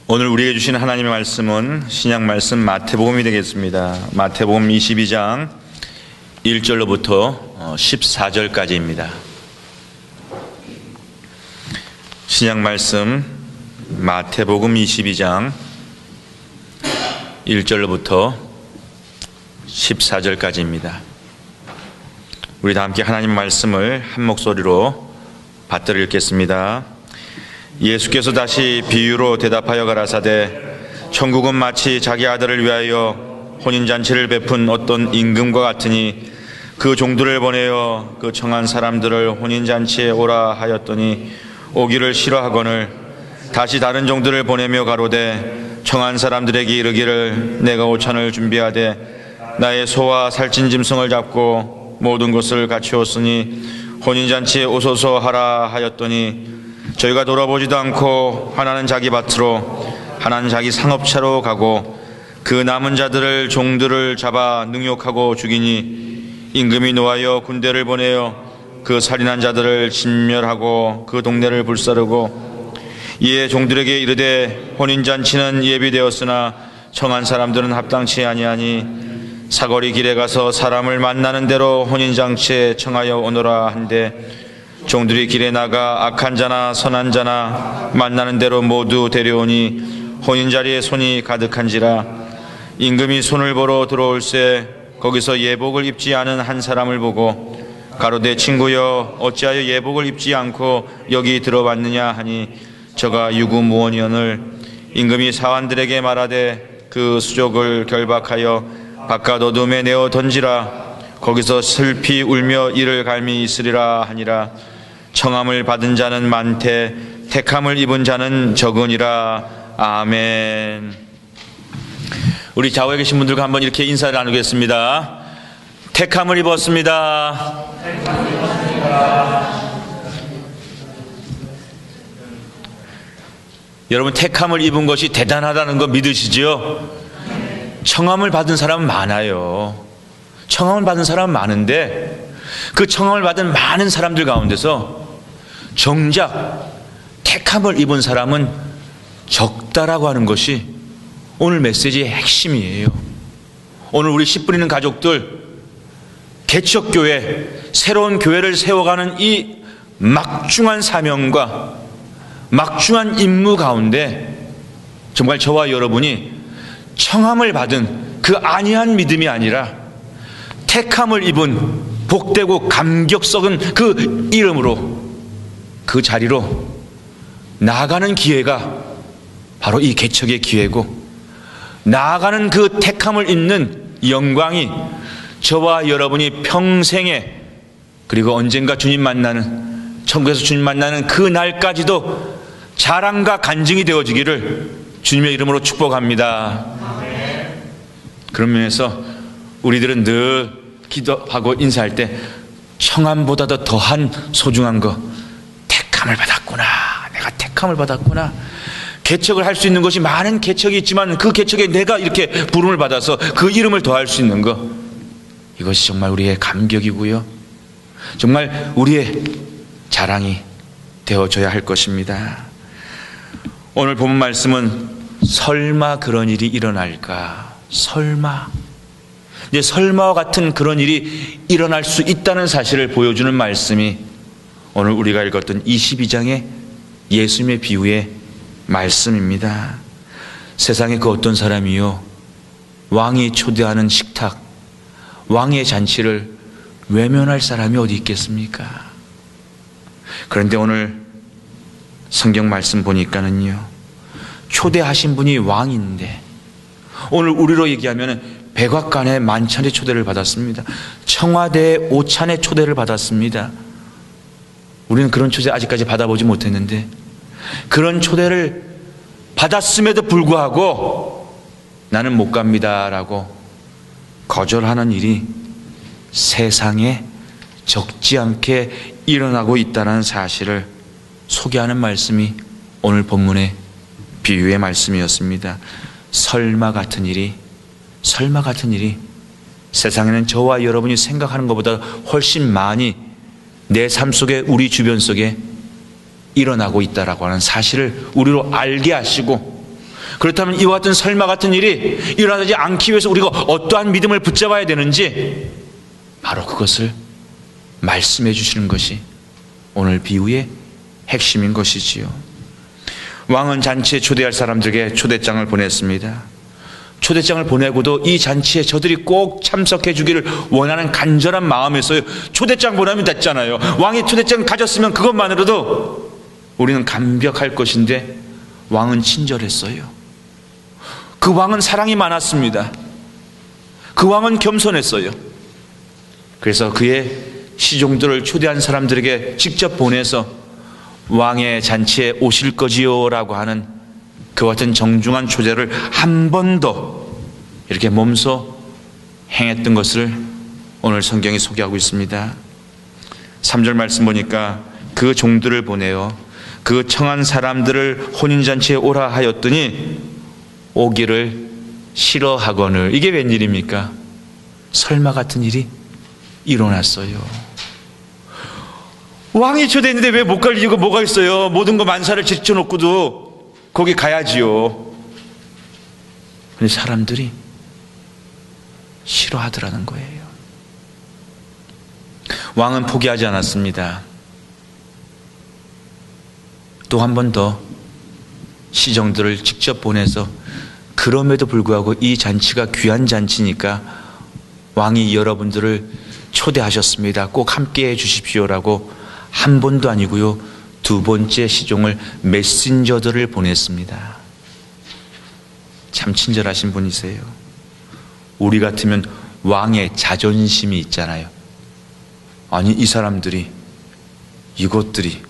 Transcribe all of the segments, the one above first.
오늘 우리에게 주신 하나님의 말씀은 신약 말씀 마태복음이 되겠습니다. 마태복음 22장 1절로부터 14절까지입니다. 신약 말씀 마태복음 22장 1절로부터 14절까지입니다. 우리 다 함께 하나님의 말씀을 한 목소리로 받들어 읽겠습니다. 예수께서 다시 비유로 대답하여 가라사대 천국은 마치 자기 아들을 위하여 혼인잔치를 베푼 어떤 임금과 같으니 그 종들을 보내어 그 청한 사람들을 혼인잔치에 오라 하였더니 오기를 싫어하거늘 다시 다른 종들을 보내며 가로되 청한 사람들에게 이르기를 내가 오찬을 준비하되 나의 소와 살찐 짐승을 잡고 모든 것을 갖추었으니 혼인잔치에 오소서 하라 하였더니 저희가 돌아보지도 않고 하나는 자기 밭으로 하나는 자기 상업차로 가고 그 남은 자들을 종들을 잡아 능욕하고 죽이니 임금이 노하여 군대를 보내어 그 살인한 자들을 진멸하고 그 동네를 불사르고 이에 종들에게 이르되 혼인잔치는 예비되었으나 청한 사람들은 합당치 아니하니 사거리 길에 가서 사람을 만나는 대로 혼인잔치에 청하여 오너라 한데 종들이 길에 나가 악한 자나 선한 자나 만나는 대로 모두 데려오니 혼인자리에 손이 가득한지라 임금이 손을 보러 들어올새 거기서 예복을 입지 않은 한 사람을 보고 가로되 친구여 어찌하여 예복을 입지 않고 여기 들어왔느냐 하니 저가 유구무원이오늘 임금이 사환들에게 말하되 그 수족을 결박하여 바깥 어둠에 내어 던지라 거기서 슬피 울며 이를 갈미 있으리라 하니라. 청함을 받은 자는 많되 택함을 입은 자는 적으니라. 아멘. 우리 좌우에 계신 분들과 한번 이렇게 인사를 나누겠습니다. 택함을 입었습니다. 여러분, 택함을 입은 것이 대단하다는 거 믿으시죠? 청함을 받은 사람은 많아요. 청함을 받은 사람은 많은데 그 청함을 받은 많은 사람들 가운데서 정작 택함을 입은 사람은 적다라고 하는 것이 오늘 메시지의 핵심이에요. 오늘 우리 씨 뿌리는 가족들 개척교회, 새로운 교회를 세워가는 이 막중한 사명과 막중한 임무 가운데 정말 저와 여러분이 청함을 받은 그 안이한 믿음이 아니라 택함을 입은 복되고 감격 썩은 그 이름으로 그 자리로 나아가는 기회가 바로 이 개척의 기회고, 나아가는 그 택함을 입는 영광이 저와 여러분이 평생에, 그리고 언젠가 주님 만나는, 천국에서 주님 만나는 그 날까지도 자랑과 간증이 되어지기를 주님의 이름으로 축복합니다. 그런 면에서 우리들은 늘 기도하고 인사할 때 청함보다도 더한 소중한 거, 택함을 받았구나, 내가 택함을 받았구나. 개척을 할 수 있는 것이 많은 개척이 있지만 그 개척에 내가 이렇게 부름을 받아서 그 이름을 더할 수 있는 거, 이것이 정말 우리의 감격이고요, 정말 우리의 자랑이 되어져야 할 것입니다. 오늘 본 말씀은 설마 그런 일이 일어날까, 설마, 이제 설마와 같은 그런 일이 일어날 수 있다는 사실을 보여주는 말씀이 오늘 우리가 읽었던 22장의 예수님의 비유의 말씀입니다. 세상에 그 어떤 사람이요, 왕이 초대하는 식탁, 왕의 잔치를 외면할 사람이 어디 있겠습니까? 그런데 오늘 성경 말씀 보니까는요, 초대하신 분이 왕인데, 오늘 우리로 얘기하면 백악관의 만찬의 초대를 받았습니다. 청와대의 오찬의 초대를 받았습니다. 우리는 그런 초대 아직까지 받아보지 못했는데, 그런 초대를 받았음에도 불구하고 나는 못 갑니다 라고 거절하는 일이 세상에 적지 않게 일어나고 있다는 사실을 소개하는 말씀이 오늘 본문의 비유의 말씀이었습니다. 설마 같은 일이 세상에는 저와 여러분이 생각하는 것보다 훨씬 많이 내 삶 속에, 우리 주변 속에 일어나고 있다라고 하는 사실을 우리로 알게 하시고, 그렇다면 이와 같은 설마 같은 일이 일어나지 않기 위해서 우리가 어떠한 믿음을 붙잡아야 되는지 바로 그것을 말씀해 주시는 것이 오늘 비유의 핵심인 것이지요. 왕은 잔치에 초대할 사람들에게 초대장을 보냈습니다. 초대장을 보내고도 이 잔치에 저들이 꼭 참석해 주기를 원하는 간절한 마음에서요, 초대장 보내면 됐잖아요. 왕이 초대장 가졌으면 그것만으로도 우리는 감격할 것인데 왕은 친절했어요. 그 왕은 사랑이 많았습니다. 그 왕은 겸손했어요. 그래서 그의 시종들을 초대한 사람들에게 직접 보내서 왕의 잔치에 오실 거지요 라고 하는 그와 같은 정중한 초대를 한 번 더 이렇게 몸소 행했던 것을 오늘 성경이 소개하고 있습니다. 3절 말씀 보니까 그 종들을 보내어 그 청한 사람들을 혼인잔치에 오라 하였더니 오기를 싫어하거늘. 이게 웬일입니까? 설마 같은 일이 일어났어요. 왕이 초대했는데 왜 못 갈 이유가 뭐가 있어요? 모든 거 만사를 제쳐놓고도 거기 가야지요. 근데 사람들이 싫어하더라는 거예요. 왕은 포기하지 않았습니다. 또 한 번 더 시정들을 직접 보내서 그럼에도 불구하고 이 잔치가 귀한 잔치니까 왕이 여러분들을 초대하셨습니다. 꼭 함께 해 주십시오라고 한 번도 아니고요, 두 번째 시종을 메신저들을 보냈습니다. 참 친절하신 분이세요. 우리 같으면 왕의 자존심이 있잖아요. 아니, 이 사람들이, 이것들이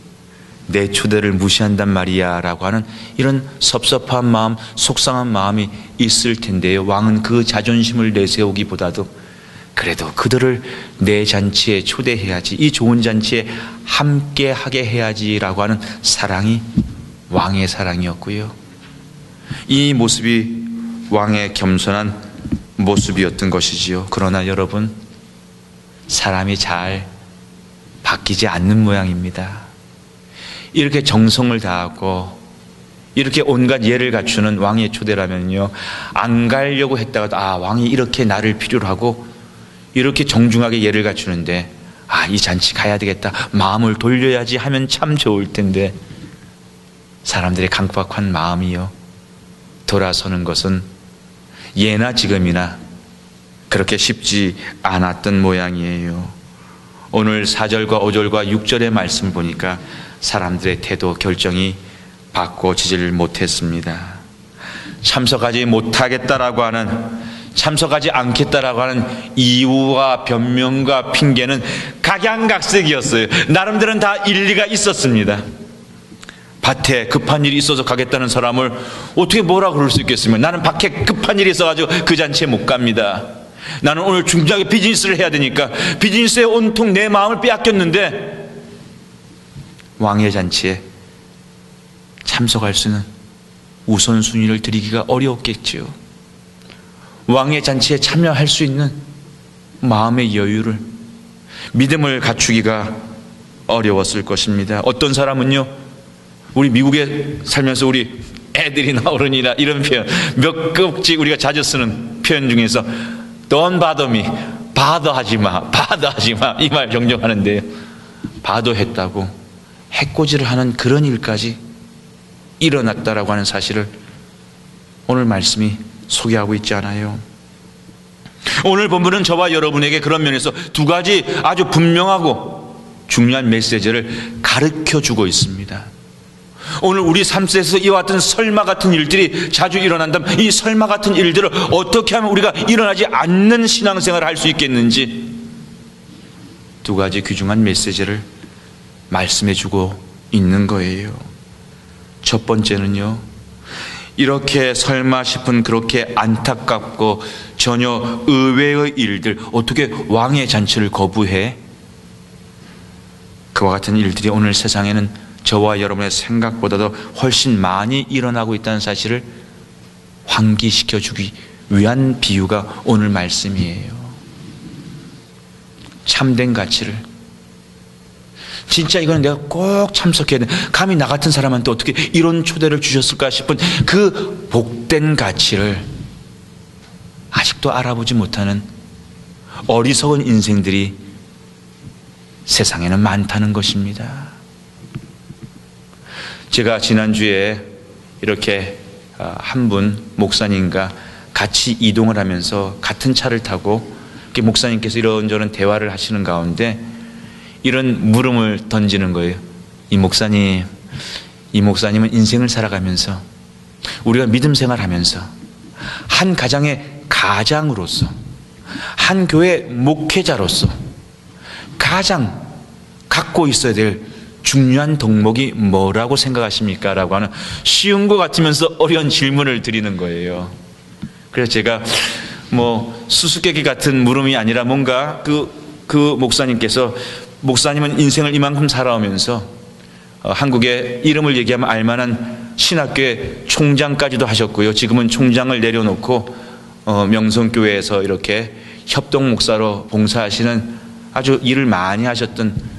내 초대를 무시한단 말이야 라고 하는 이런 섭섭한 마음, 속상한 마음이 있을 텐데요. 왕은 그 자존심을 내세우기보다도 그래도 그들을 내 잔치에 초대해야지, 이 좋은 잔치에 함께 하게 해야지 라고 하는 사랑이 왕의 사랑이었고요, 이 모습이 왕의 겸손한 모습이었던 것이지요. 그러나 여러분, 사람이 잘 바뀌지 않는 모양입니다. 이렇게 정성을 다하고 이렇게 온갖 예를 갖추는 왕의 초대라면요, 안 가려고 했다가도 왕이 이렇게 나를 필요로 하고 이렇게 정중하게 예를 갖추는데 이 잔치 가야 되겠다, 마음을 돌려야지 하면 참 좋을 텐데 사람들의 강박한 마음이요, 돌아서는 것은 예나 지금이나 그렇게 쉽지 않았던 모양이에요. 오늘 4절과 5절과 6절의 말씀 보니까 사람들의 태도, 결정이 바꿔지질 못했습니다. 참석하지 못하겠다라고 하는, 참석하지 않겠다라고 하는 이유와 변명과 핑계는 각양각색이었어요. 나름대로는 다 일리가 있었습니다. 밭에 급한 일이 있어서 가겠다는 사람을 어떻게 뭐라 그럴 수 있겠습니까? 나는 밭에 급한 일이 있어가지고 그 잔치에 못 갑니다. 나는 오늘 중요하게 비즈니스를 해야 되니까 비즈니스에 온통 내 마음을 빼앗겼는데 왕의 잔치에 참석할 수는 우선순위를 드리기가 어려웠겠지요. 왕의 잔치에 참여할 수 있는 마음의 여유를, 믿음을 갖추기가 어려웠을 것입니다. 어떤 사람은요, 우리 미국에 살면서 우리 애들이나 어른이나 이런 표현, 몇 곡씩 우리가 자주 쓰는 표현 중에서 Don't bother me, 바더하지 마, 바더하지 마, 이 말 종종 하는데요, 바더했다고 해코지를 하는 그런 일까지 일어났다라고 하는 사실을 오늘 말씀이 소개하고 있지 않아요? 오늘 본문은 저와 여러분에게 그런 면에서 두 가지 아주 분명하고 중요한 메시지를 가르쳐주고 있습니다. 오늘 우리 삶 속에서 이와 같은 설마 같은 일들이 자주 일어난다면 이 설마 같은 일들을 어떻게 하면 우리가 일어나지 않는 신앙생활을 할 수 있겠는지 두 가지 귀중한 메시지를 말씀해주고 있는 거예요. 첫 번째는요, 이렇게 설마 싶은 그렇게 안타깝고 전혀 의외의 일들, 어떻게 왕의 잔치를 거부해? 그와 같은 일들이 오늘 세상에는 저와 여러분의 생각보다도 훨씬 많이 일어나고 있다는 사실을 환기시켜 주기 위한 비유가 오늘 말씀이에요. 참된 가치를, 진짜 이거는 내가 꼭 참석해야 돼. 감히 나 같은 사람한테 어떻게 이런 초대를 주셨을까 싶은 그 복된 가치를 아직도 알아보지 못하는 어리석은 인생들이 세상에는 많다는 것입니다. 제가 지난주에 이렇게 한 분 목사님과 같이 이동을 하면서 같은 차를 타고 이렇게 목사님께서 이런저런 대화를 하시는 가운데 이런 물음을 던지는 거예요. 이 목사님은 인생을 살아가면서 우리가 믿음 생활하면서 한 가정의 가장으로서 한 교회 목회자로서 가장 갖고 있어야 될 중요한 덕목이 뭐라고 생각하십니까? 라고 하는 쉬운 것 같으면서 어려운 질문을 드리는 거예요. 그래서 제가 수수께끼 같은 물음이 아니라 뭔가 그 목사님께서 목사님은 인생을 이만큼 살아오면서 한국의 이름을 얘기하면 알만한 신학교의 총장까지도 하셨고요. 지금은 총장을 내려놓고 명성교회에서 이렇게 협동 목사로 봉사하시는 아주 일을 많이 하셨던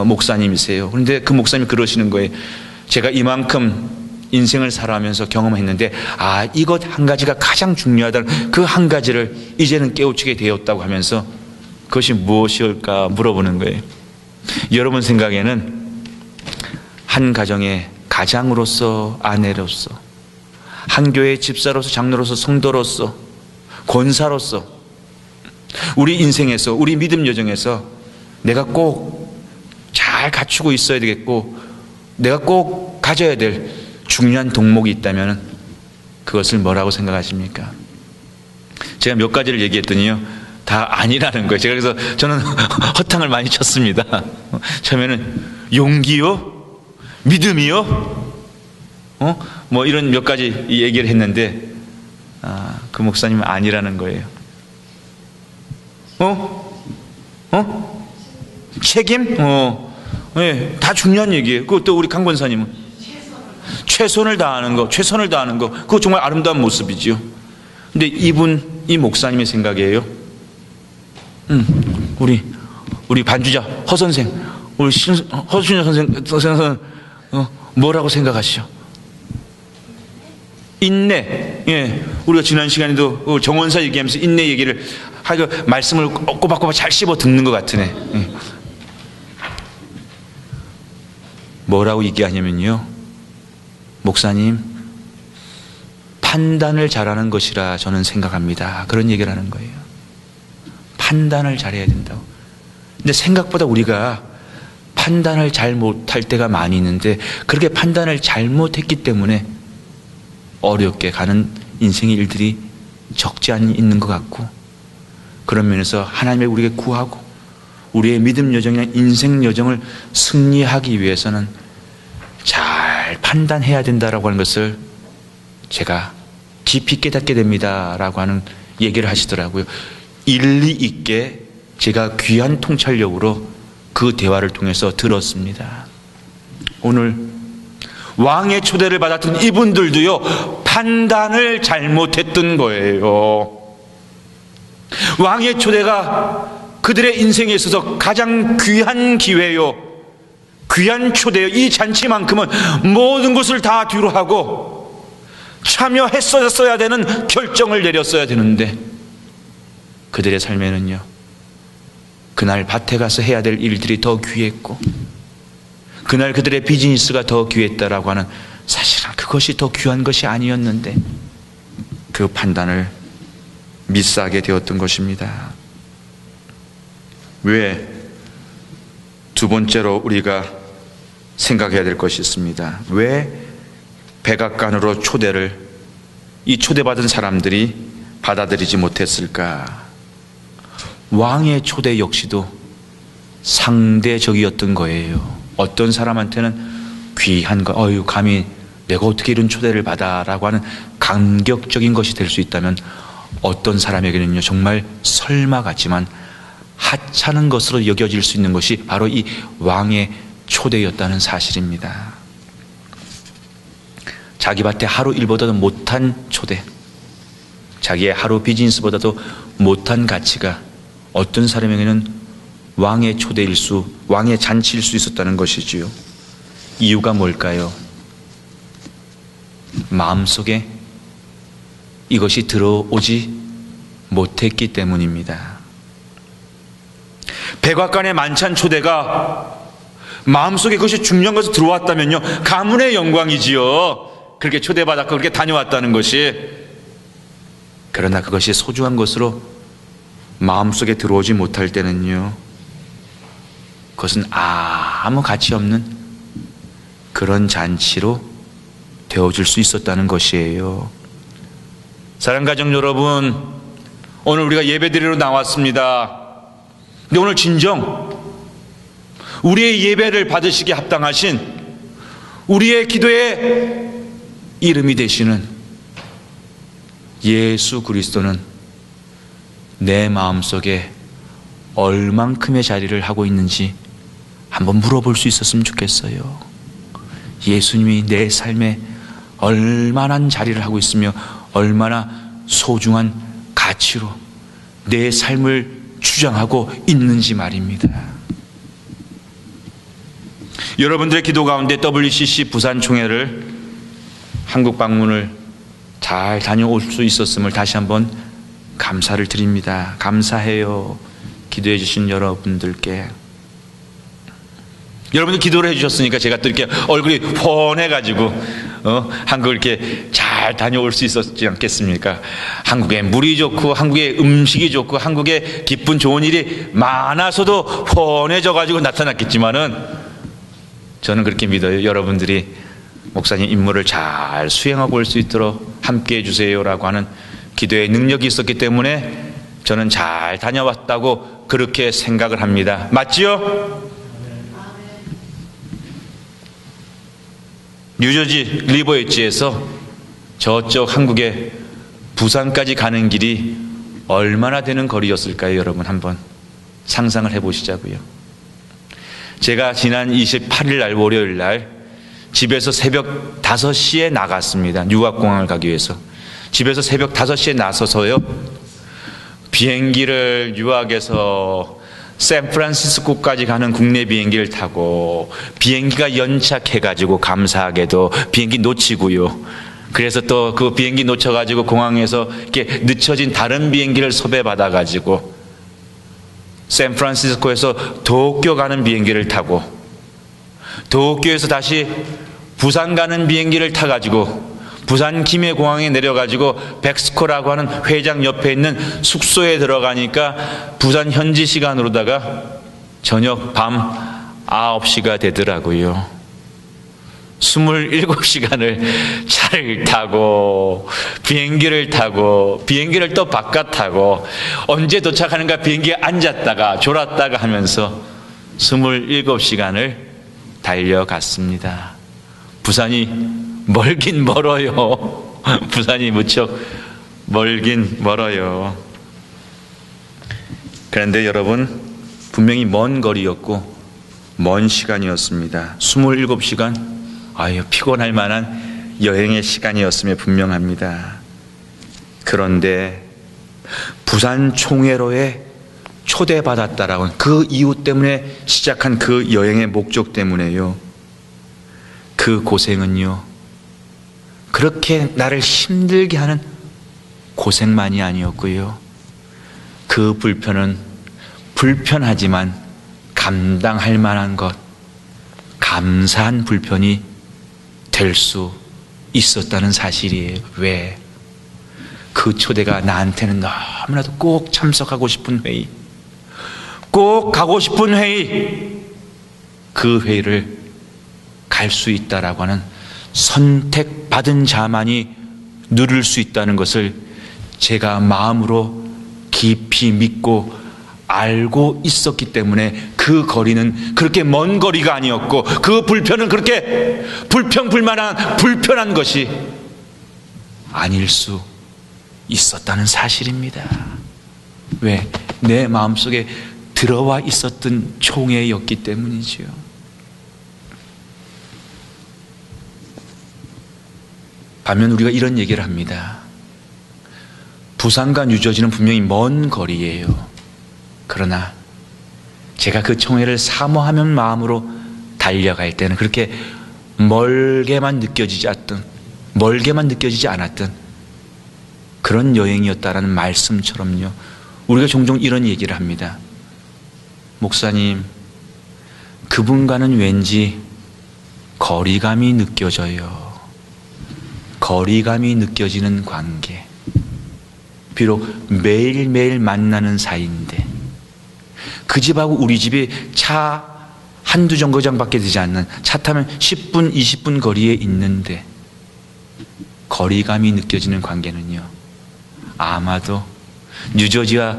목사님이세요. 그런데 그 목사님이 그러시는 거예요. 제가 이만큼 인생을 살아가면서 경험했는데 이것 한 가지가 가장 중요하다는 그 한 가지를 이제는 깨우치게 되었다고 하면서 그것이 무엇일까 물어보는 거예요. 여러분 생각에는 한 가정의 가장으로서, 아내로서, 한 교회의 집사로서, 장로로서, 성도로서, 권사로서 우리 인생에서, 우리 믿음 여정에서 내가 꼭 잘 갖추고 있어야 되겠고 내가 꼭 가져야 될 중요한 덕목이 있다면 그것을 뭐라고 생각하십니까? 제가 몇 가지를 얘기했더니요 다 아니라는 거예요. 제가 그래서 저는 허탕을 많이 쳤습니다. 처음에는 용기요? 믿음이요? 이런 몇 가지 얘기를 했는데 그 목사님은 아니라는 거예요. 책임? 네, 다 중요한 얘기예요. 그것도 우리 강 권사님은 최선을 다하는 거, 그거 정말 아름다운 모습이지요. 근데 이 목사님의 생각이에요. 우리 반주자 허 선생, 우리 허순여 선생은 뭐라고 생각하시죠? 인내. 예, 우리가 지난 시간에도 정원사 얘기하면서 인내 얘기를 말씀을 꼬박꼬박 잘 씹어 듣는 것 같으네. 예. 뭐라고 얘기하냐면요, 목사님, 판단을 잘하는 것이라 저는 생각합니다. 그런 얘기를 하는 거예요. 판단을 잘해야 된다고. 근데 생각보다 우리가 판단을 잘 못할 때가 많이 있는데 그렇게 판단을 잘못했기 때문에 어렵게 가는 인생의 일들이 적지 않이 있는 것 같고, 그런 면에서 하나님의 우리에게 구하고 우리의 믿음 여정이나 인생 여정을 승리하기 위해서는 잘 판단해야 된다라고 하는 것을 제가 깊이 깨닫게 됩니다라고 하는 얘기를 하시더라고요. 일리 있게 제가 귀한 통찰력으로 그 대화를 통해서 들었습니다. 오늘 왕의 초대를 받았던 이분들도요, 판단을 잘못했던 거예요. 왕의 초대가 그들의 인생에 있어서 가장 귀한 기회요, 귀한 초대요. 이 잔치만큼은 모든 것을 다 뒤로 하고 참여했어야 되는 결정을 내렸어야 되는데 그들의 삶에는요, 그날 밭에 가서 해야 될 일들이 더 귀했고 그날 그들의 비즈니스가 더 귀했다라고 하는, 사실은 그것이 더 귀한 것이 아니었는데 그 판단을 미스하게 되었던 것입니다. 왜? 두 번째로 우리가 생각해야 될 것이 있습니다. 왜 백악관으로 이 초대받은 사람들이 받아들이지 못했을까? 왕의 초대 역시도 상대적이었던 거예요. 어떤 사람한테는 귀한 거, 감히 내가 어떻게 이런 초대를 받아라고 하는 감격적인 것이 될 수 있다면, 어떤 사람에게는요 정말 설마 같지만 하찮은 것으로 여겨질 수 있는 것이 바로 이 왕의 초대였다는 사실입니다. 자기 밭에 하루 일보다도 못한 초대, 자기의 하루 비즈니스보다도 못한 가치가 어떤 사람에게는 왕의 왕의 잔치일 수 있었다는 것이지요. 이유가 뭘까요? 마음속에 이것이 들어오지 못했기 때문입니다. 백악관의 만찬 초대가 마음속에 그것이 중요한 것이 들어왔다면요, 가문의 영광이지요. 그렇게 초대받았고 그렇게 다녀왔다는 것이. 그러나 그것이 소중한 것으로 마음속에 들어오지 못할 때는요, 그것은 아무 가치 없는 그런 잔치로 되어질 수 있었다는 것이에요. 사랑하는 가족 여러분, 오늘 우리가 예배드리러 나왔습니다. 근데 오늘 진정 우리의 예배를 받으시기에 합당하신, 우리의 기도의 이름이 되시는 예수 그리스도는 내 마음속에 얼만큼의 자리를 하고 있는지 한번 물어볼 수 있었으면 좋겠어요. 예수님이 내 삶에 얼마나 자리를 하고 있으며 얼마나 소중한 가치로 내 삶을 주장하고 있는지 말입니다. 여러분들의 기도 가운데 WCC 부산 총회를 한국 방문을 잘 다녀올 수 있었음을 다시 한번 감사를 드립니다. 감사해요. 기도해 주신 여러분들께. 여러분들 기도를 해주셨으니까 제가 또 이렇게 얼굴이 훤해가지고 한국을 이렇게 잘 다녀올 수 있었지 않겠습니까? 한국의 물이 좋고 한국의 음식이 좋고 한국에 기쁜 좋은 일이 많아서도 훤해져가지고 나타났겠지만은, 저는 그렇게 믿어요. 여러분들이 목사님 임무를 잘 수행하고 올 수 있도록 함께해 주세요라고 하는 기도의 능력이 있었기 때문에 저는 잘 다녀왔다고 그렇게 생각을 합니다. 맞지요? 뉴저지 리버 엣지에서 저쪽 한국의 부산까지 가는 길이 얼마나 되는 거리였을까요? 여러분 한번 상상을 해보시자고요. 제가 지난 28일 날 월요일 날 집에서 새벽 5시에 나갔습니다. 유학공항을 가기 위해서. 집에서 새벽 5시에 나서서요, 비행기를 유학에서 샌프란시스코까지 가는 국내 비행기를 타고, 비행기가 연착해가지고 감사하게도 비행기 놓치고요. 그래서 또 그 비행기 놓쳐가지고 공항에서 이렇게 늦춰진 다른 비행기를 섭외받아가지고 샌프란시스코에서 도쿄 가는 비행기를 타고, 도쿄에서 다시 부산 가는 비행기를 타가지고 부산 김해공항에 내려가지고 백스코라고 하는 회장 옆에 있는 숙소에 들어가니까 부산 현지 시간으로다가 저녁 밤 9시가 되더라고요. 27시간을 차를 타고 비행기를 또 바깥 타고 언제 도착하는가 비행기에 앉았다가 졸았다가 하면서 27시간을 달려갔습니다. 부산이 멀긴 멀어요. 부산이 무척 멀긴 멀어요. 그런데 여러분, 분명히 먼 거리였고 먼 시간이었습니다. 27시간, 아유, 피곤할 만한 여행의 시간이었음에 분명합니다. 그런데 부산 총회로에 초대받았다라고 그 이유 때문에 시작한 그 여행의 목적 때문에요, 그 고생은요, 그렇게 나를 힘들게 하는 고생만이 아니었고요, 그 불편은 불편하지만 감당할 만한 것, 감사한 불편이 될 수 있었다는 사실이에요. 왜? 그 초대가 나한테는 너무나도 꼭 참석하고 싶은 회의, 꼭 가고 싶은 회의, 그 회의를 갈 수 있다라고 하는 선택받은 자만이 누릴 수 있다는 것을 제가 마음으로 깊이 믿고 알고 있었기 때문에 그 거리는 그렇게 먼 거리가 아니었고, 그 불편은 그렇게 불편한 것이 아닐 수 있었다는 사실입니다. 왜? 내 마음속에 들어와 있었던 총회였기 때문이지요. 반면 우리가 이런 얘기를 합니다. 부산과 뉴저지는 분명히 먼 거리예요. 그러나 제가 그 총회를 사모하는 마음으로 달려갈 때는 그렇게 멀게만 느껴지지 않았던 그런 여행이었다라는 말씀처럼요, 우리가 종종 이런 얘기를 합니다. 목사님, 그분과는 왠지 거리감이 느껴져요. 거리감이 느껴지는 관계. 비록 매일매일 만나는 사이인데 그 집하고 우리 집이 차 한두 정거장밖에 되지 않는, 차 타면 10분, 20분 거리에 있는데 거리감이 느껴지는 관계는요, 아마도 뉴저지와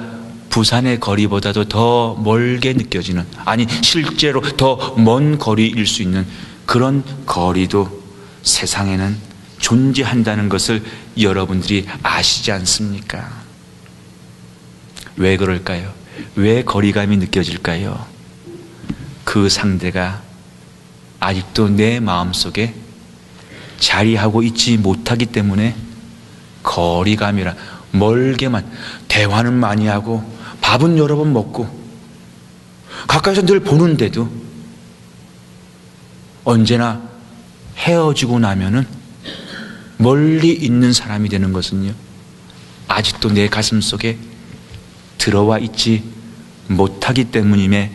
부산의 거리보다도 더 멀게 느껴지는, 아니 실제로 더 먼 거리일 수 있는 그런 거리도 세상에는 존재한다는 것을 여러분들이 아시지 않습니까? 왜 그럴까요? 왜 거리감이 느껴질까요? 그 상대가 아직도 내 마음속에 자리하고 있지 못하기 때문에 거리감이라, 멀게만, 대화는 많이 하고 밥은 여러 번 먹고 가까이서 늘 보는데도 언제나 헤어지고 나면은 멀리 있는 사람이 되는 것은요, 아직도 내 가슴 속에 들어와 있지 못하기 때문임에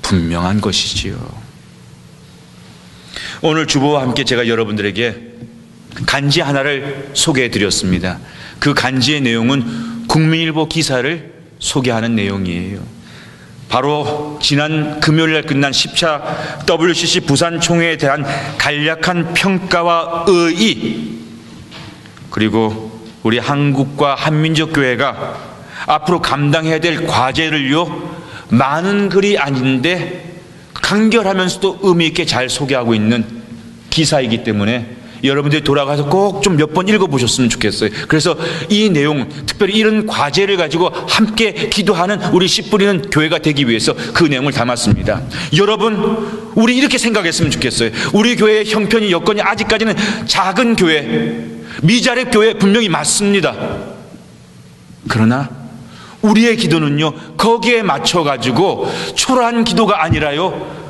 분명한 것이지요. 오늘 주보와 함께 제가 여러분들에게 간지 하나를 소개해 드렸습니다. 그 간지의 내용은 국민일보 기사를 소개하는 내용이에요. 바로 지난 금요일 날 끝난 10차 WCC 부산 총회에 대한 간략한 평가와 의의, 그리고 우리 한국과 한민족교회가 앞으로 감당해야 될 과제를요, 많은 글이 아닌데 간결하면서도 의미 있게 잘 소개하고 있는 기사이기 때문에 여러분들이 돌아가서 꼭 좀 몇 번 읽어보셨으면 좋겠어요. 그래서 이 내용, 특별히 이런 과제를 가지고 함께 기도하는 우리 씨 뿌리는 교회가 되기 위해서 그 내용을 담았습니다. 여러분, 우리 이렇게 생각했으면 좋겠어요. 우리 교회의 형편이, 여건이 아직까지는 작은 교회, 미자립 교회 분명히 맞습니다. 그러나 우리의 기도는요, 거기에 맞춰가지고 초라한 기도가 아니라요,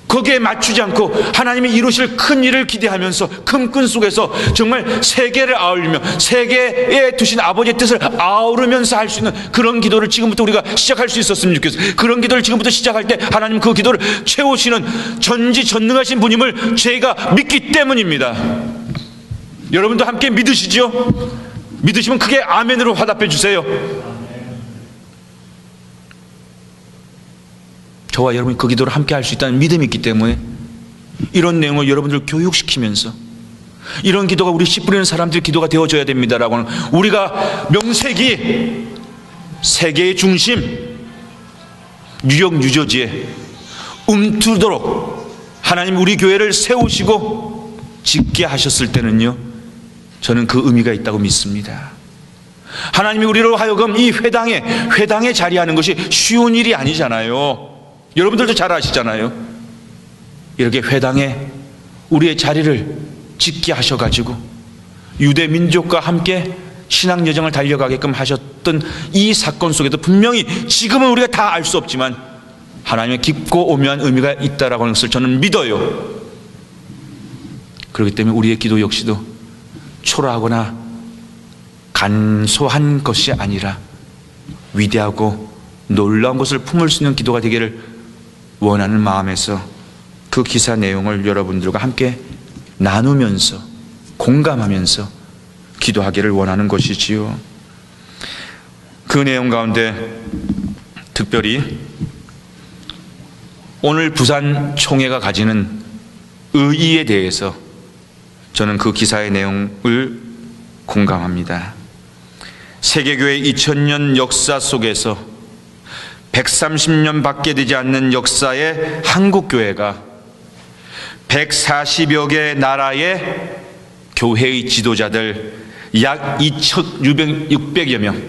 거기에 맞추지 않고 하나님이 이루실 큰 일을 기대하면서 큰 끈 속에서 정말 세계를 아우르며 세계에 두신 아버지의 뜻을 아우르면서 할 수 있는 그런 기도를 지금부터 우리가 시작할 수 있었으면 좋겠어요. 그런 기도를 지금부터 시작할 때 하나님 그 기도를 채우시는 전지전능하신 분임을 저희가 믿기 때문입니다. 여러분도 함께 믿으시죠? 믿으시면 크게 아멘으로 화답해 주세요. 저와 여러분이 그 기도를 함께 할 수 있다는 믿음이 있기 때문에 이런 내용을 여러분들 교육시키면서 이런 기도가 우리 씨 뿌리는 사람들의 기도가 되어줘야 됩니다라고는, 우리가 명색이 세계의 중심 뉴욕 뉴저지에 움트도록 하나님 우리 교회를 세우시고 짓게 하셨을 때는요, 저는 그 의미가 있다고 믿습니다. 하나님이 우리로 하여금 이 회당에 자리하는 것이 쉬운 일이 아니잖아요. 여러분들도 잘 아시잖아요. 이렇게 회당에 우리의 자리를 짓게 하셔가지고 유대 민족과 함께 신앙 여정을 달려가게끔 하셨던 이 사건 속에도 분명히 지금은 우리가 다 알 수 없지만 하나님의 깊고 오묘한 의미가 있다라고 하는 것을 저는 믿어요. 그렇기 때문에 우리의 기도 역시도 초라하거나 간소한 것이 아니라 위대하고 놀라운 것을 품을 수 있는 기도가 되기를 원하는 마음에서 그 기사 내용을 여러분들과 함께 나누면서 공감하면서 기도하기를 원하는 것이지요. 그 내용 가운데 특별히 오늘 부산 총회가 가지는 의의에 대해서 저는 그 기사의 내용을 공감합니다. 세계교회 2000년 역사 속에서 130년 밖에 되지 않는 역사의 한국교회가 140여 개 나라의 교회의 지도자들 약 2,600여 명,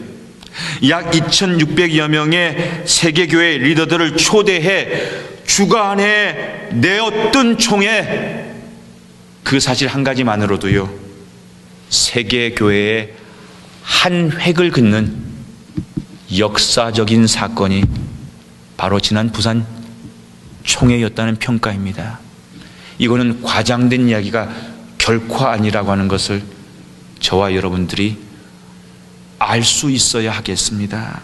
약 2,600여 명의 세계교회 리더들을 초대해 주관해 내었던 총회, 그 사실 한 가지만으로도요, 세계교회의 한 획을 긋는 역사적인 사건이 바로 지난 부산 총회였다는 평가입니다. 이거는 과장된 이야기가 결코 아니라고 하는 것을 저와 여러분들이 알 수 있어야 하겠습니다.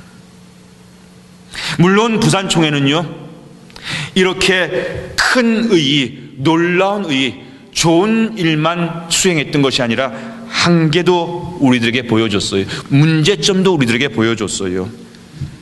물론 부산총회는요, 이렇게 큰 의의, 놀라운 의의, 좋은 일만 수행했던 것이 아니라 한계도 우리들에게 보여줬어요. 문제점도 우리들에게 보여줬어요.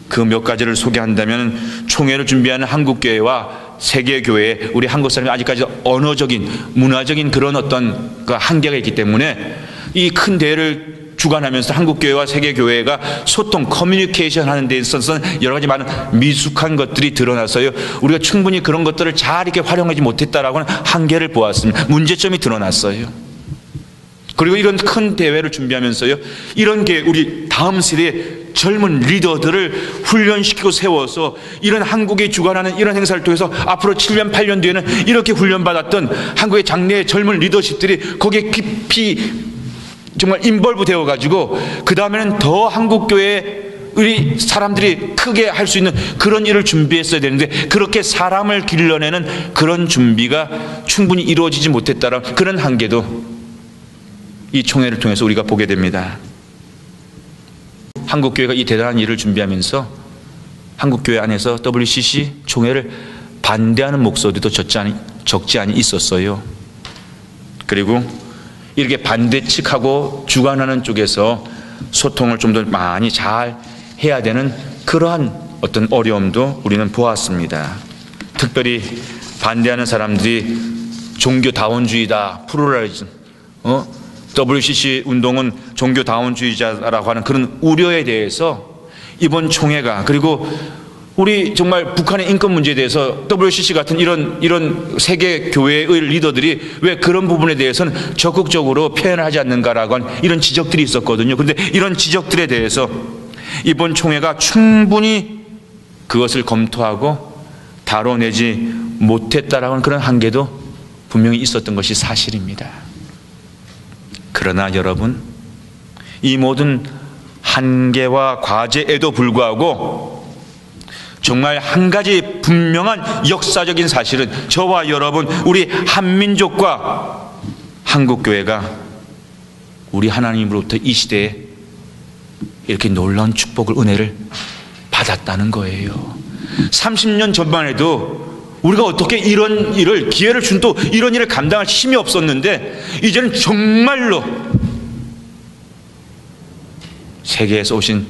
그 몇 가지를 소개한다면, 총회를 준비하는 한국교회와 세계교회, 우리 한국 사람이 아직까지 언어적인, 문화적인 그런 어떤 그 한계가 있기 때문에 이 큰 대회를 주관하면서 한국교회와 세계교회가 소통, 커뮤니케이션 하는 데 있어서는 여러 가지 많은 미숙한 것들이 드러나서요, 우리가 충분히 그런 것들을 잘 이렇게 활용하지 못했다라고 하는 한계를 보았습니다. 문제점이 드러났어요. 그리고 이런 큰 대회를 준비하면서요, 이런 게 우리 다음 세대의 젊은 리더들을 훈련시키고 세워서 이런 한국이 주관하는 이런 행사를 통해서 앞으로 7년, 8년 뒤에는 이렇게 훈련받았던 한국의 장래의 젊은 리더십들이 거기에 깊이 정말 인벌브 되어 가지고 그 다음에는 더 한국교회 우리 사람들이 크게 할 수 있는 그런 일을 준비했어야 되는데, 그렇게 사람을 길러내는 그런 준비가 충분히 이루어지지 못했다는 그런 한계도 이 총회를 통해서 우리가 보게 됩니다. 한국교회가 이 대단한 일을 준비하면서 한국교회 안에서 WCC 총회를 반대하는 목소리도 적지 않이 있었어요. 그리고 이렇게 반대측하고 주관하는 쪽에서 소통을 좀 더 많이 잘 해야 되는 그러한 어떤 어려움도 우리는 보았습니다. 특별히 반대하는 사람들이 종교다원주의다, 플루럴리즘, WCC 운동은 종교다원주의자라고 하는 그런 우려에 대해서 이번 총회가, 그리고 우리 정말 북한의 인권 문제에 대해서 WCC 같은 이런 세계 교회의 리더들이 왜 그런 부분에 대해서는 적극적으로 표현을 하지 않는가라고 하는 이런 지적들이 있었거든요. 그런데 이런 지적들에 대해서 이번 총회가 충분히 그것을 검토하고 다뤄내지 못했다라고 하는 그런 한계도 분명히 있었던 것이 사실입니다. 그러나 여러분, 이 모든 한계와 과제에도 불구하고 정말 한 가지 분명한 역사적인 사실은, 저와 여러분, 우리 한민족과 한국교회가 우리 하나님으로부터 이 시대에 이렇게 놀라운 축복을, 은혜를 받았다는 거예요. 30년 전만 해도 우리가 어떻게 이런 일을, 기회를 준 또 이런 일을 감당할 힘이 없었는데, 이제는 정말로 세계에서 오신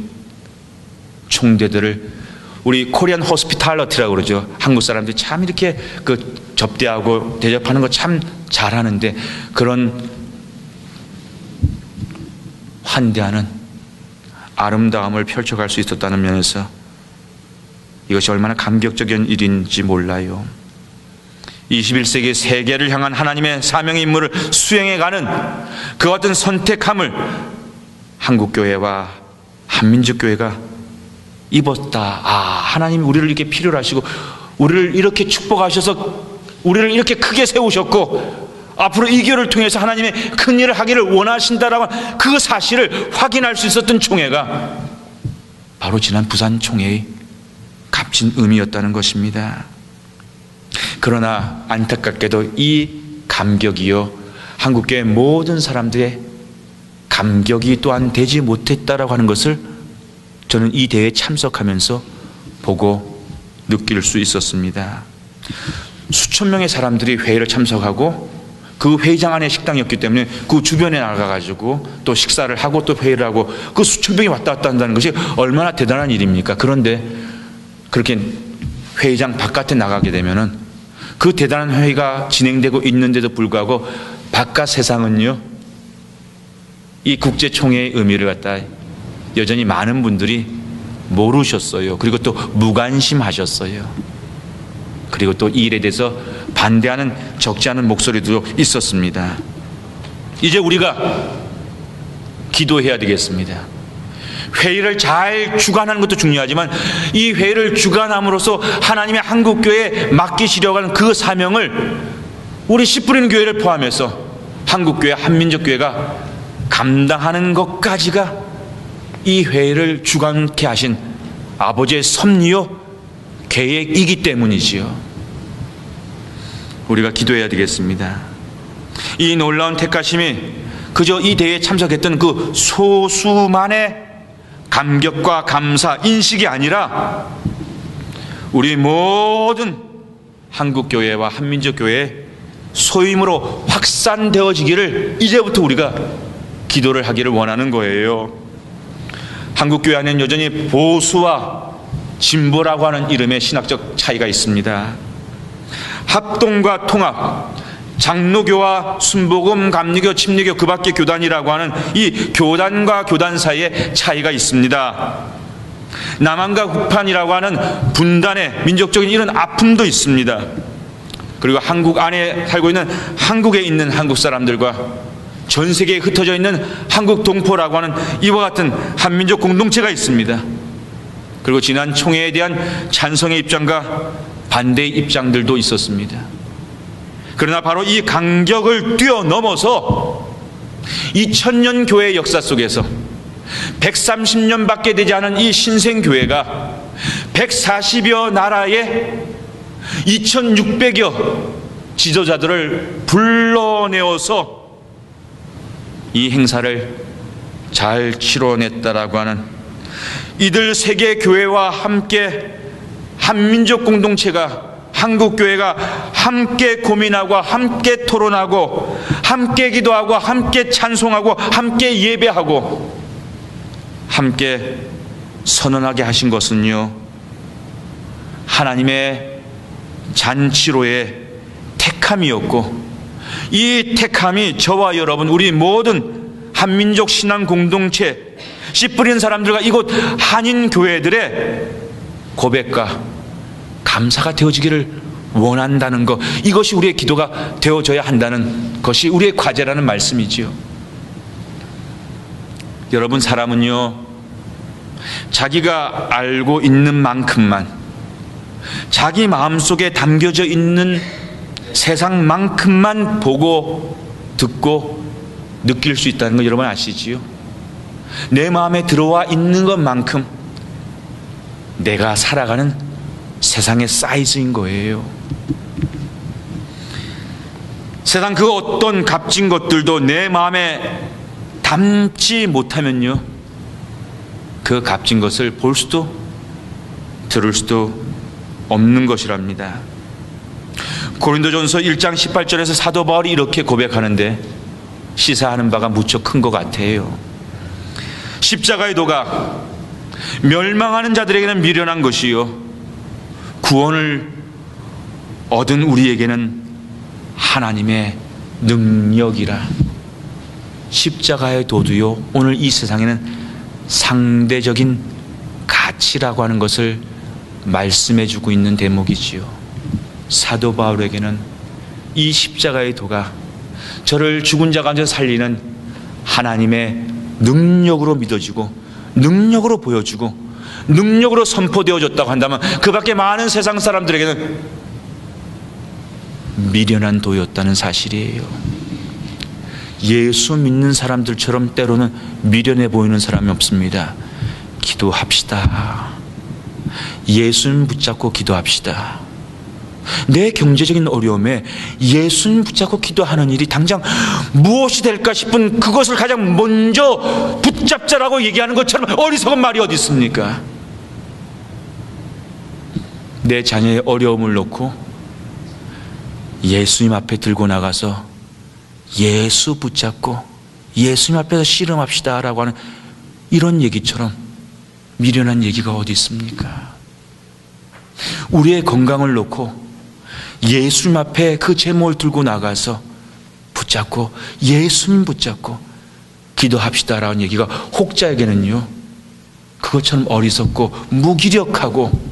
총대들을 우리 코리안 호스피탈러티라고 그러죠. 한국 사람들이 참 이렇게 그 접대하고 대접하는 거 참 잘하는데, 그런 환대하는 아름다움을 펼쳐갈 수 있었다는 면에서 이것이 얼마나 감격적인 일인지 몰라요. 21세기 세계를 향한 하나님의 사명의 임무를 수행해가는 그 같은 선택함을 한국교회와 한민족교회가 입었다. 하나님이 우리를 이렇게 필요로 하시고 우리를 이렇게 축복하셔서 우리를 이렇게 크게 세우셨고 앞으로 이 기회를 통해서 하나님의 큰 일을 하기를 원하신다라고 그 사실을 확인할 수 있었던 총회가 바로 지난 부산 총회의 값진 의미였다는 것입니다. 그러나 안타깝게도 이 감격이요, 한국교회 모든 사람들의 감격이 또한 되지 못했다라고 하는 것을 저는 이 대회에 참석하면서 보고 느낄 수 있었습니다. 수천 명의 사람들이 회의를 참석하고 그 회의장 안에 식당이었기 때문에 그 주변에 나가가지고 또 식사를 하고 또 회의를 하고 그 수천 명이 왔다 갔다 한다는 것이 얼마나 대단한 일입니까? 그런데 그렇게 회의장 바깥에 나가게 되면은 그 대단한 회의가 진행되고 있는데도 불구하고 바깥 세상은요, 이 국제총회의 의미를 갖다 여전히 많은 분들이 모르셨어요. 그리고 또 무관심하셨어요. 그리고 또 이 일에 대해서 반대하는 적지 않은 목소리도 있었습니다. 이제 우리가 기도해야 되겠습니다. 회의를 잘 주관하는 것도 중요하지만 이 회의를 주관함으로써 하나님의 한국교회에 맡기시려고 하는 그 사명을 우리 씨 뿌리는 교회를 포함해서 한국교회, 한민족교회가 감당하는 것까지가 이 회의를 주관케 하신 아버지의 섭리요 계획이기 때문이지요. 우리가 기도해야 되겠습니다. 이 놀라운 택하심이 그저 이 대회에 참석했던 그 소수만의 감격과 감사, 인식이 아니라 우리 모든 한국교회와 한민족교회의 소임으로 확산되어지기를 이제부터 우리가 기도를 하기를 원하는 거예요. 한국교회 안에는 여전히 보수와 진보라고 하는 이름의 신학적 차이가 있습니다. 합동과 통합, 장로교와 순복음, 감리교, 침례교, 그 밖의 교단이라고 하는 이 교단과 교단 사이에 차이가 있습니다. 남한과 북한이라고 하는 분단의 민족적인 이런 아픔도 있습니다. 그리고 한국 안에 살고 있는 한국에 있는 한국 사람들과 전 세계에 흩어져 있는 한국 동포라고 하는 이와 같은 한민족 공동체가 있습니다. 그리고 지난 총회에 대한 찬성의 입장과 반대의 입장들도 있었습니다. 그러나 바로 이 간격을 뛰어넘어서 2000년 교회의 역사 속에서 130년밖에 되지 않은 이 신생교회가 140여 나라의 2600여 지도자들을 불러내어서 이 행사를 잘 치러냈다라고 하는, 이들 세계 교회와 함께 한민족 공동체가, 한국교회가 함께 고민하고 함께 토론하고 함께 기도하고 함께 찬송하고 함께 예배하고 함께 선언하게 하신 것은요, 하나님의 잔치로의 택함이었고, 이 택함이 저와 여러분, 우리 모든 한민족 신앙 공동체 씨 뿌린 사람들과 이곳 한인교회들의 고백과 감사가 되어지기를 원한다는 것, 이것이 우리의 기도가 되어져야 한다는 것이 우리의 과제라는 말씀이지요. 여러분, 사람은요, 자기가 알고 있는 만큼만, 자기 마음속에 담겨져 있는 세상만큼만 보고 듣고 느낄 수 있다는 거 여러분 아시지요? 내 마음에 들어와 있는 것만큼 내가 살아가는 세상의 사이즈인 거예요. 세상 그 어떤 값진 것들도 내 마음에 담지 못하면요, 그 값진 것을 볼 수도 들을 수도 없는 것이랍니다. 고린도전서 1장 18절에서 사도 바울이 이렇게 고백하는데 시사하는 바가 무척 큰 것 같아요. 십자가의 도가 멸망하는 자들에게는 미련한 것이요, 구원을 얻은 우리에게는 하나님의 능력이라. 십자가의 도도요, 오늘 이 세상에는 상대적인 가치라고 하는 것을 말씀해 주고 있는 대목이지요. 사도 바울에게는 이 십자가의 도가 저를 죽은 자 가운데 살리는 하나님의 능력으로 믿어지고 능력으로 보여주고 능력으로 선포되어졌다고 한다면, 그 밖에 많은 세상 사람들에게는 미련한 도였다는 사실이에요. 예수 믿는 사람들처럼 때로는 미련해 보이는 사람이 없습니다. 기도합시다. 예수님 붙잡고 기도합시다. 내 경제적인 어려움에 예수님 붙잡고 기도하는 일이 당장 무엇이 될까 싶은 그것을 가장 먼저 붙잡자라고 얘기하는 것처럼 어리석은 말이 어디 있습니까? 내 자녀의 어려움을 놓고 예수님 앞에 들고 나가서 예수 붙잡고 예수님 앞에서 씨름합시다 라고 하는 이런 얘기처럼 미련한 얘기가 어디 있습니까? 우리의 건강을 놓고 예수님 앞에 그 제목을 들고 나가서 붙잡고 예수님 붙잡고 기도합시다라는 얘기가 혹자에게는요, 그것처럼 어리석고 무기력하고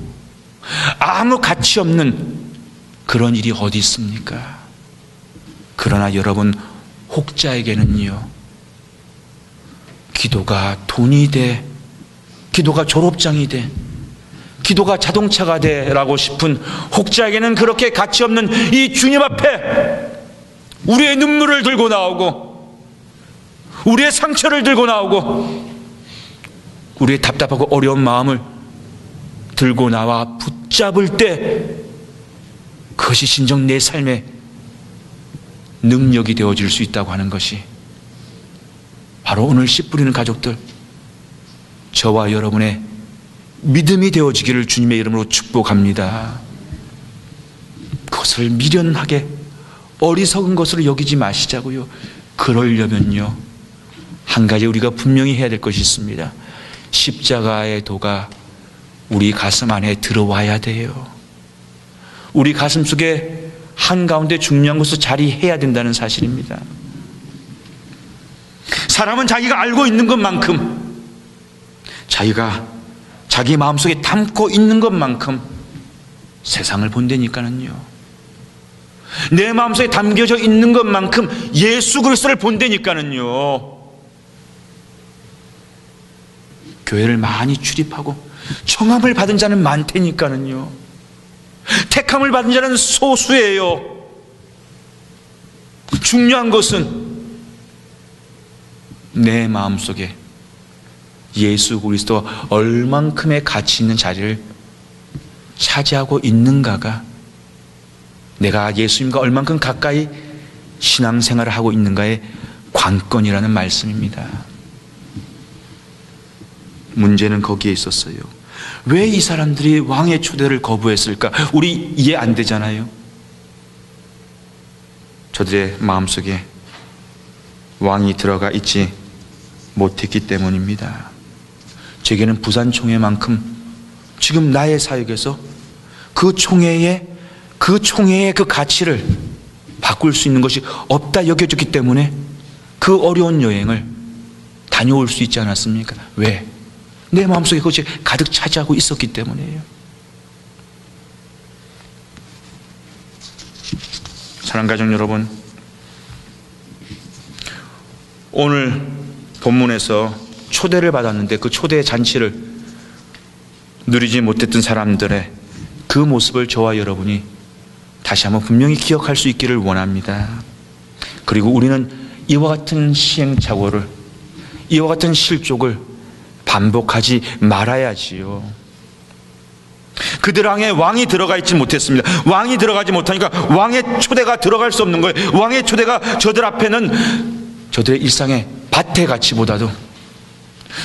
아무 가치 없는 그런 일이 어디 있습니까? 그러나 여러분, 혹자에게는요, 기도가 돈이 돼, 기도가 졸업장이 돼, 기도가 자동차가 되라고 싶은 혹자에게는 그렇게 가치 없는 이 주님 앞에 우리의 눈물을 들고 나오고 우리의 상처를 들고 나오고 우리의 답답하고 어려운 마음을 들고 나와 붙잡을 때, 그것이 진정 내 삶의 능력이 되어질 수 있다고 하는 것이 바로 오늘 씨 뿌리는 가족들, 저와 여러분의 믿음이 되어지기를 주님의 이름으로 축복합니다. 그것을 미련하게 어리석은 것으로 여기지 마시자고요. 그러려면요, 한 가지 우리가 분명히 해야 될 것이 있습니다. 십자가의 도가 우리 가슴 안에 들어와야 돼요. 우리 가슴 속에 한가운데 중요한 것을 자리해야 된다는 사실입니다. 사람은 자기가 알고 있는 것만큼, 자기가 자기 마음속에 담고 있는 것만큼 세상을 본다니까는요. 내 마음속에 담겨져 있는 것만큼 예수 그리스도를 본다니까는요. 교회를 많이 출입하고 청함을 받은 자는 많다니까는요. 택함을 받은 자는 소수예요. 중요한 것은 내 마음속에 예수 그리스도가 얼만큼의 가치 있는 자리를 차지하고 있는가가, 내가 예수님과 얼만큼 가까이 신앙생활을 하고 있는가의 관건이라는 말씀입니다. 문제는 거기에 있었어요. 왜 이 사람들이 왕의 초대를 거부했을까? 우리 이해 안 되잖아요. 저들의 마음속에 왕이 들어가 있지 못했기 때문입니다. 제게는 부산총회만큼 지금 나의 사역에서 그 총회의 그 가치를 바꿀 수 있는 것이 없다 여겨졌기 때문에 그 어려운 여행을 다녀올 수 있지 않았습니까? 왜? 내 마음속에 그것이 가득 차지하고 있었기 때문이에요. 사랑하는 가족 여러분, 오늘 본문에서 초대를 받았는데 그 초대의 잔치를 누리지 못했던 사람들의 그 모습을 저와 여러분이 다시 한번 분명히 기억할 수 있기를 원합니다. 그리고 우리는 이와 같은 시행착오를, 이와 같은 실족을 반복하지 말아야지요. 그들 안에 왕이 들어가 있지 못했습니다. 왕이 들어가지 못하니까 왕의 초대가 들어갈 수 없는 거예요. 왕의 초대가 저들 앞에는 저들의 일상의 밭의 가치보다도,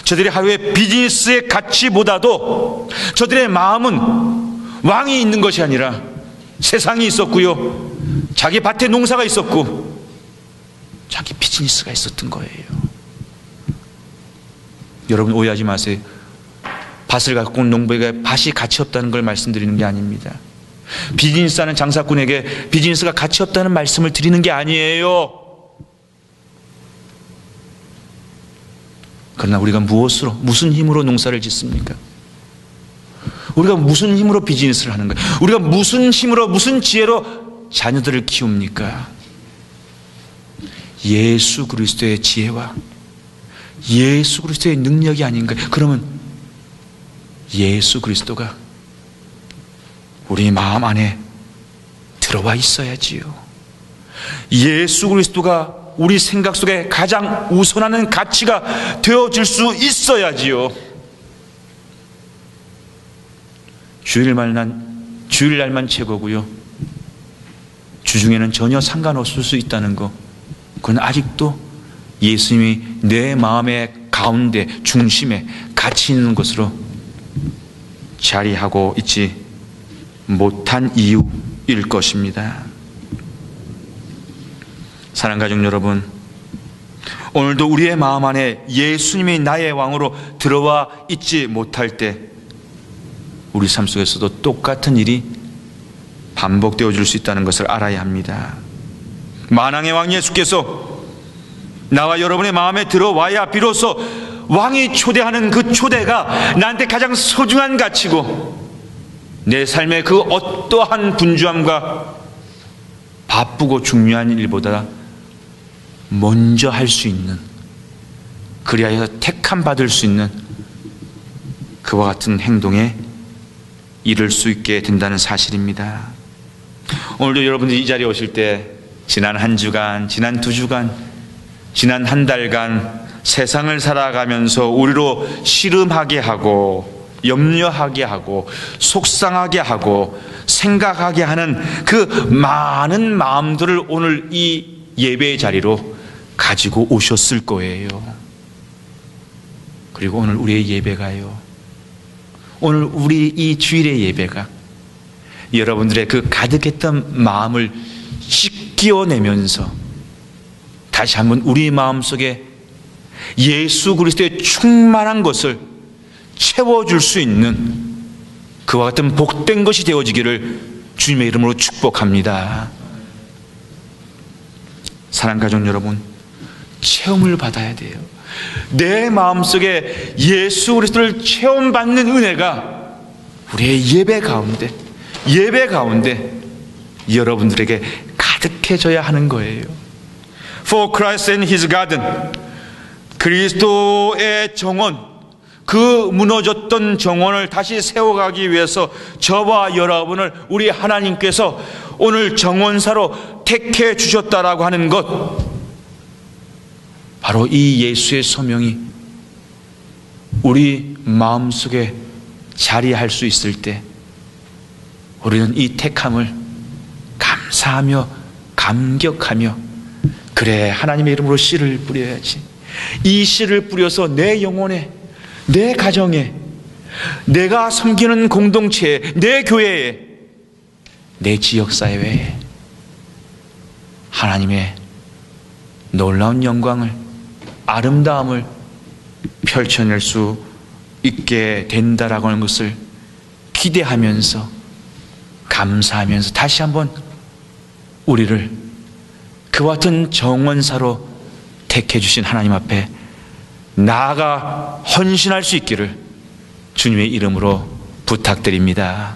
저들의 하루의 비즈니스의 가치보다도 저들의 마음은 왕이 있는 것이 아니라 세상이 있었고요, 자기 밭에 농사가 있었고 자기 비즈니스가 있었던 거예요. 여러분 오해하지 마세요. 밭을 갖고 온 농부에게 밭이 가치 없다는 걸 말씀드리는 게 아닙니다. 비즈니스하는 장사꾼에게 비즈니스가 가치 없다는 말씀을 드리는 게 아니에요. 그러나 우리가 무엇으로, 무슨 힘으로 농사를 짓습니까? 우리가 무슨 힘으로 비즈니스를 하는 거예요? 우리가 무슨 힘으로, 무슨 지혜로 자녀들을 키웁니까? 예수 그리스도의 지혜와 예수 그리스도의 능력이 아닌가? 그러면 예수 그리스도가 우리 마음 안에 들어와 있어야지요. 예수 그리스도가 우리 생각 속에 가장 우선하는 가치가 되어질 수 있어야지요. 주일날만 최고고요, 주중에는 전혀 상관없을 수 있다는 거, 그건 아직도 예수님이 내 마음의 가운데 중심에 가치 있는 것으로 자리하고 있지 못한 이유일 것입니다. 사랑하는 가족 여러분, 오늘도 우리의 마음 안에 예수님이 나의 왕으로 들어와 있지 못할 때 우리 삶 속에서도 똑같은 일이 반복되어질 수 있다는 것을 알아야 합니다. 만왕의 왕 예수께서 나와 여러분의 마음에 들어와야 비로소 왕이 초대하는 그 초대가 나한테 가장 소중한 가치고, 내 삶의 그 어떠한 분주함과 바쁘고 중요한 일보다 먼저 할 수 있는, 그리하여 택함 받을 수 있는 그와 같은 행동에 이를 수 있게 된다는 사실입니다. 오늘도 여러분들이 이 자리에 오실 때 지난 한 주간, 지난 두 주간, 지난 한 달간 세상을 살아가면서 우리로 씨름하게 하고 염려하게 하고 속상하게 하고 생각하게 하는 그 많은 마음들을 오늘 이 예배의 자리로 가지고 오셨을 거예요. 그리고 오늘 우리의 예배가요, 오늘 우리 이 주일의 예배가 여러분들의 그 가득했던 마음을 씻겨내면서 다시 한번 우리 마음속에 예수 그리스도의 충만한 것을 채워줄 수 있는 그와 같은 복된 것이 되어지기를 주님의 이름으로 축복합니다. 사랑하는 가족 여러분, 체험을 받아야 돼요. 내 마음속에 예수 그리스도를 체험받는 은혜가 우리의 예배 가운데 여러분들에게 가득해져야 하는 거예요. For Christ and His garden, 그리스도의 정원, 그 무너졌던 정원을 다시 세워가기 위해서 저와 여러분을 우리 하나님께서 오늘 정원사로 택해 주셨다라고 하는 것, 바로 이 예수의 소명이 우리 마음속에 자리할 수 있을 때 우리는 이 택함을 감사하며 감격하며, 그래, 하나님의 이름으로 씨를 뿌려야지. 이 씨를 뿌려서 내 영혼에, 내 가정에, 내가 섬기는 공동체에, 내 교회에, 내 지역사회에 하나님의 놀라운 영광을, 아름다움을 펼쳐낼 수 있게 된다라고 하는 것을 기대하면서, 감사하면서 다시 한번 우리를 그와 같은 정원사로 택해 주신 하나님 앞에 나아가 헌신할 수 있기를 주님의 이름으로 부탁드립니다.